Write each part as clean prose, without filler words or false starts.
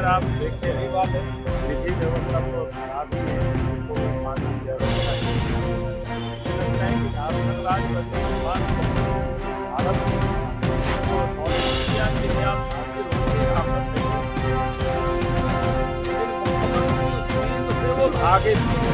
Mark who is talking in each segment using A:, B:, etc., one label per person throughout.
A: अगर आप देखें विधि व्यवस्था तो खराब ही है, तो कानून व्यवस्था ही मुझे लगता है कि झारखंड राज्य बनने के बाद भारत और नॉर्थ इंडिया के लिए आप हाजिर होंगे, आप बताइए, लेकिन मुख्यमंत्री उस नींद से वो भागे थे।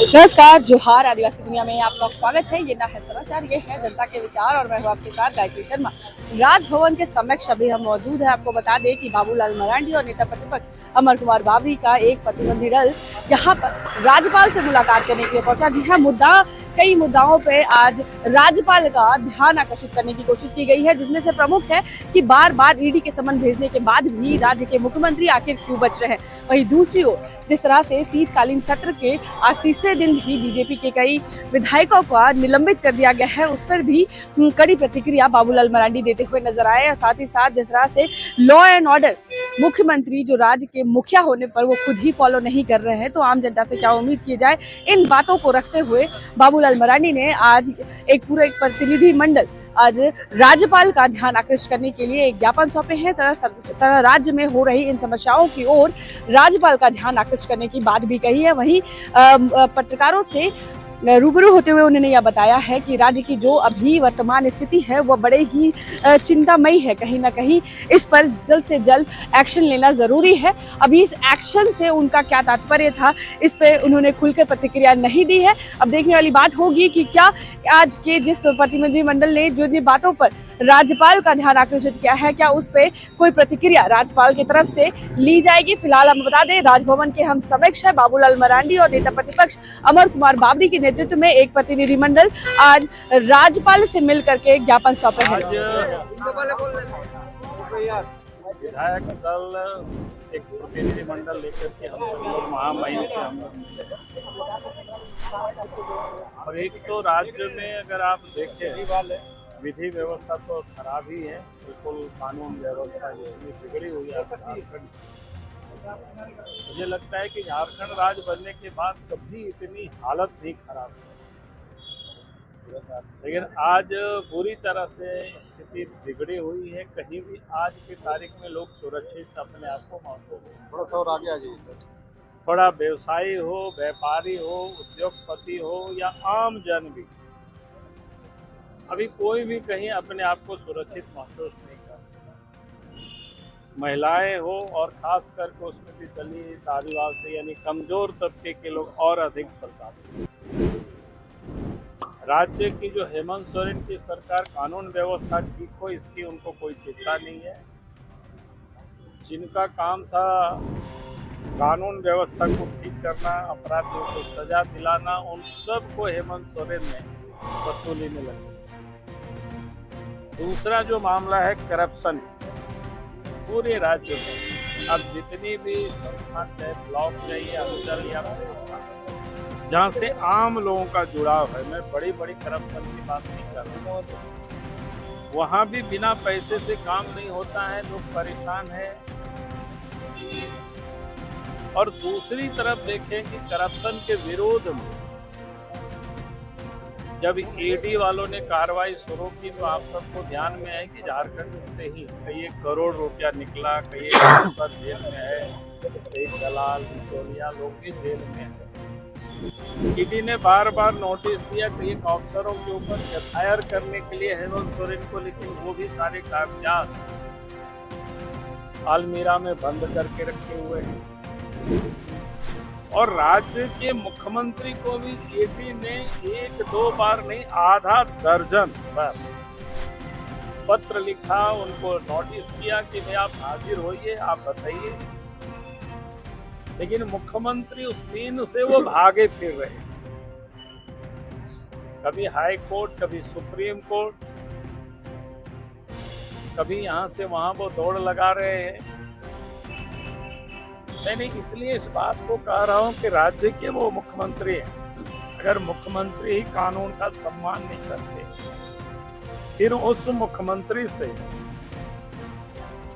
B: नमस्कार, जोहार। आदिवासी दुनिया में आपका स्वागत है। ये ना है समाचार, ये है जनता के विचार और मैं हूं आपके साथ गायत्री शर्मा। राजभवन के समक्ष अभी हम मौजूद हैं। आपको बता दें कि बाबूलाल मरांडी और नेता प्रतिपक्ष अमर कुमार बावरी का एक प्रतिनिधि दल यहाँ पर राज्यपाल से मुलाकात करने के लिए पहुंचा। जी हाँ, कई मुद्दाओं पे आज राज्यपाल का ध्यान आकर्षित करने की कोशिश की गई है, जिसमें से प्रमुख है कि बार बार ईडी के समन भेजने के बाद भी राज्य के मुख्यमंत्री आखिर क्यों बच रहे हैं। वहीं दूसरी ओर जिस तरह से शीतकालीन सत्र के आज तीसरे दिन भी बीजेपी के कई विधायकों को निलंबित कर दिया गया है, उस पर भी कड़ी प्रतिक्रिया बाबूलाल मरांडी देते हुए नजर आए। और साथ ही साथ जिस तरह से लॉ एंड ऑर्डर मुख्यमंत्री जो राज्य के मुखिया होने पर वो खुद ही फॉलो नहीं कर रहे हैं, तो आम जनता से क्या उम्मीद की जाए, इन बातों को रखते हुए बाबूलाल मरांडी ने आज एक प्रतिनिधि मंडल आज राज्यपाल का ध्यान आकृष्ट करने के लिए एक ज्ञापन सौंपे हैं। तरह राज्य में हो रही इन समस्याओं की ओर राज्यपाल का ध्यान आकृष्ट करने की बात भी कही है। वहीं पत्रकारों से रूबरू होते हुए उन्होंने यह बताया है कि राज्य की जो अभी वर्तमान स्थिति है वह बड़े ही चिंतामयी है। कहीं ना कहीं इस पर जल्द से जल्द एक्शन लेना जरूरी है। अभी इस एक्शन से उनका क्या तात्पर्य था, इस पर उन्होंने खुलकर प्रतिक्रिया नहीं दी है। अब देखने वाली बात होगी कि क्या आज के जिस प्रतिनिधि मंडल ने जो बातों पर राज्यपाल का ध्यान आकर्षित किया है, क्या उस पर कोई प्रतिक्रिया राज्यपाल की तरफ से ली जाएगी। फिलहाल हम बता दें, राजभवन के हम समक्ष है बाबूलाल मरांडी और नेता प्रतिपक्ष अमर कुमार बावरी के नेतृत्व में एक प्रतिनिधि मंडल आज राज्यपाल से मिल करके ज्ञापन सौंपे हैं।
A: विधायक दल एक प्रतिनिधि मंडल लेकर के हम सब लोग महामहिम से हम लोग मिले, और एक तो राज्य में अगर आप देखें विधि व्यवस्था तो खराब ही है, बिल्कुल कानून व्यवस्था इतनी बिगड़ी हुई है झारखंड। मुझे लगता है कि झारखंड राज्य बनने के बाद कभी इतनी हालत नहीं खराब है, लेकिन आज पूरी तरह से स्थिति बिगड़ी हुई है। कहीं भी आज की तारीख में लोग सुरक्षित अपने आप को महसूस,
C: थोड़ा सा और आगे आ जाइए सर।
A: थोड़ा व्यवसायी हो, व्यापारी हो, उद्योगपति हो या आम जन भी, अभी कोई भी कहीं अपने आप को सुरक्षित महसूस नहीं कर रहा। महिलाएं हो और खास करके उसमें भी दलित, आदिवासी यानी कमजोर तबके के लोग और अधिक प्रभावित। राज्य की जो हेमंत सोरेन की सरकार कानून व्यवस्था ठीक हो, इसकी उनको कोई चिंता नहीं है। जिनका काम था कानून व्यवस्था को ठीक करना, अपराधियों को सजा दिलाना, उन सबको हेमंत सोरेन ने वसूली में लगा। दूसरा जो मामला है करप्शन, पूरे राज्य में अब जितनी भी संस्थान चाहे ब्लॉक चाहिए, अंचल या जहाँ से आम लोगों का जुड़ाव है, मैं बड़ी बड़ी करप्शन की बात नहीं कर रहा हूँ, वहाँ भी बिना पैसे से काम नहीं होता है, लोग परेशान हैं। और दूसरी तरफ देखें कि करप्शन के विरोध में जब ईडी वालों ने कार्रवाई शुरू की, तो आप सबको ध्यान में है कि झारखंड से ही कई करोड़ रुपया निकला, कई अफसर जेल में है, कई दलाल बिचौलिया लोग भी जेल में है। ईडी ने बार बार नोटिस दिया कई अफसरों के ऊपर एफआईआर करने के लिए हेमंत सोरेन को, लेकिन वो भी सारे कागजात अलमीरा में बंद करके रखे हुए हैं। और राज्य के मुख्यमंत्री को भी ईडी ने एक दो बार नहीं, आधा दर्जन बार पत्र लिखा, उनको नोटिस किया कि भाई आप हाजिर होइए, आप बताइए, लेकिन मुख्यमंत्री उस दिन से वो भागे फिर रहे। कभी हाई कोर्ट, कभी सुप्रीम कोर्ट, कभी यहाँ से वहां वो दौड़ लगा रहे हैं। मैंने इसलिए इस बात को कह रहा हूं कि राज्य के वो मुख्यमंत्री हैं, अगर मुख्यमंत्री ही कानून का सम्मान नहीं करते, फिर उस मुख्यमंत्री से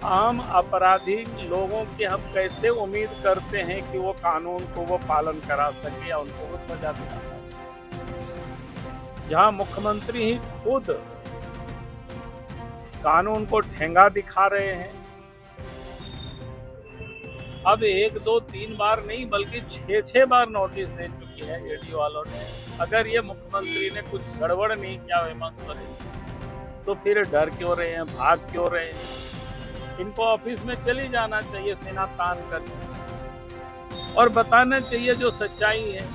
A: आम अपराधी लोगों की हम कैसे उम्मीद करते हैं कि वो कानून को वो पालन करा सके या उनको वो सजा दिला सके। जहां मुख्यमंत्री ही खुद कानून को ठेंगा दिखा रहे हैं। अब 1, 2, 3 बार नहीं बल्कि 6 बार नोटिस दे चुकी है ईडी वालों ने। अगर ये मुख्यमंत्री ने कुछ गड़बड़ नहीं किया हेमंत सोरेन, तो फिर डर क्यों रहे हैं, भाग क्यों रहे हैं? इनको ऑफिस में चली जाना चाहिए सीना तान कर और बताना चाहिए जो सच्चाई है।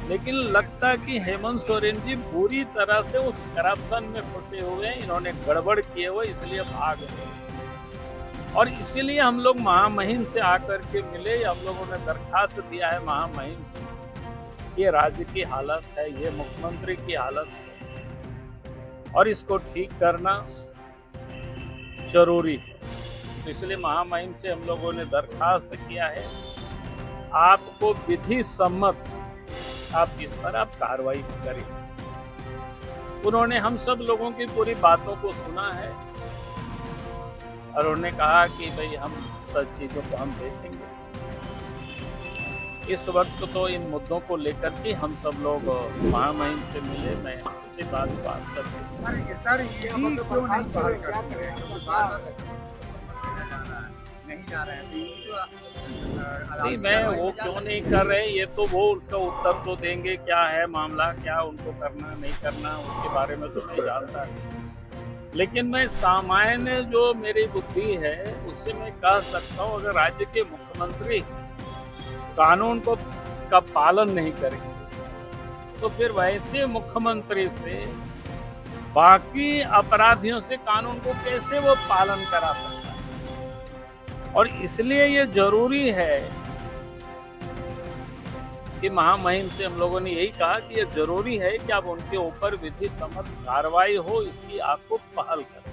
A: लेकिन लगता है कि हेमंत सोरेन जी पूरी तरह से उस करप्शन में फंसे हुए हैं, इन्होंने गड़बड़ किए हुए इसलिए भाग रहे हैं। और इसीलिए हम लोग महामहिम से आकर के मिले, हम लोगों ने दरखास्त दिया है महामहिम से। ये राज्य की हालत है, ये मुख्यमंत्री की हालत है और इसको ठीक करना जरूरी है। तो इसलिए महामहिम से हम लोगों ने दरखास्त किया है, आपको विधि सम्मत आप इस पर आप कार्रवाई करें। उन्होंने हम सब लोगों की पूरी बातों को सुना है और उन्होंने कहा कि भाई हम सब चीजों को हम देखेंगे। इस वक्त तो इन मुद्दों को लेकर के हम सब लोग महामहिम से मिले, मैं उसी बात को आप
C: नहीं जा रहे हैं।
A: नहीं, मैं वो क्यों नहीं कर रहे, ये तो वो उसका उत्तर तो देंगे, क्या है मामला, क्या उनको करना नहीं करना, उसके बारे में तो नहीं जानता। लेकिन मैं सामान्य जो मेरी बुद्धि है उससे मैं कह सकता हूँ, अगर राज्य के मुख्यमंत्री कानून को का पालन नहीं करेंगे तो फिर वैसे मुख्यमंत्री से बाकी अपराधियों से कानून को कैसे वो पालन करा सकता है? और इसलिए ये जरूरी है कि महामहिम से हम लोगों ने यही कहा कि ये जरूरी है कि आप उनके ऊपर विधि सम्मत कार्रवाई हो, इसकी आपको पहल करें।